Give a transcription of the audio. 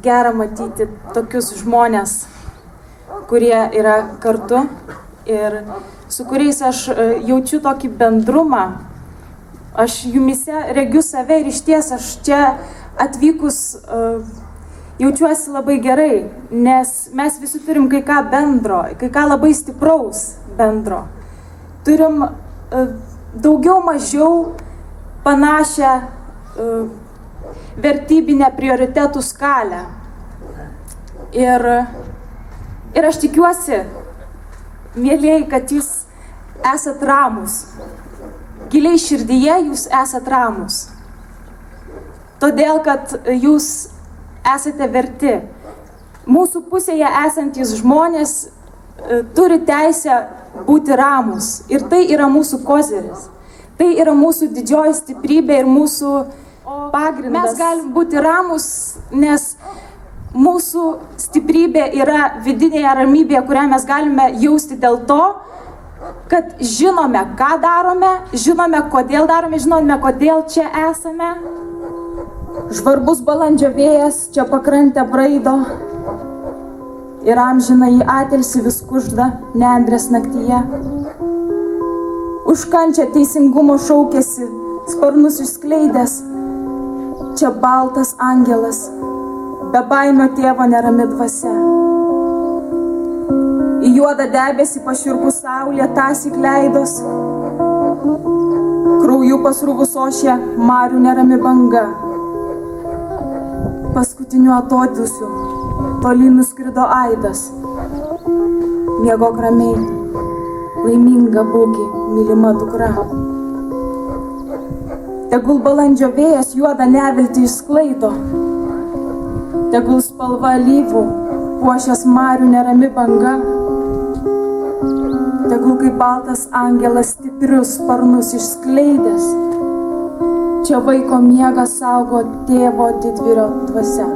gera matyti tokius žmonės, kurie yra kartu ir su kuriais aš jaučiu tokį bendrumą. Aš jumise regiu save ir išties aš čia atvykus jaučiuosi labai gerai, nes mes visi turim kai ką bendro, kai ką labai stipraus bendro. Turim daugiau mažiau panašią vertybinę prioritetų skalę. Ir aš tikiuosi, mielieji, kad jūs esat ramūs. Giliai širdyje jūs esat ramūs. Todėl, kad jūs esate verti. Mūsų pusėje esantys žmonės turi teisę būti ramūs. Ir tai yra mūsų koziris. Tai yra mūsų didžioji stiprybė ir mūsų pagrindas. Mes galim būti ramūs, nes mūsų stiprybė yra vidinėje ramybėje, kurią mes galime jausti dėl to, kad žinome, ką darome, žinome, kodėl darome, žinome, kodėl čia esame. Žvarbus balandžio vėjas čia pakrantę braido ir amžiną į atilsį vis kužda nendrės naktyje. Už kančią teisingumo šaukėsi, sparnus išskleidęs, čia baltas angelas, be baimio tėvo nerami dvasia. Į juodą debesį pašiurpų saulė tąsyk leidos, krauju pasrūvus ošė marių nerami banga. Paskutiniu atodūsiu toli nuskrido aidas. Miegok ramiai, laiminga būki, mylima dukra. Tegul balandžio vėjas juodą neviltį išsklaido, tegul spalva alyvų puošęs marių nerami banga, tegul kaip baltas angelas stiprius sparnus išskleidęs, čia vaiko miegą saugo tėvo didvyrio dvasia.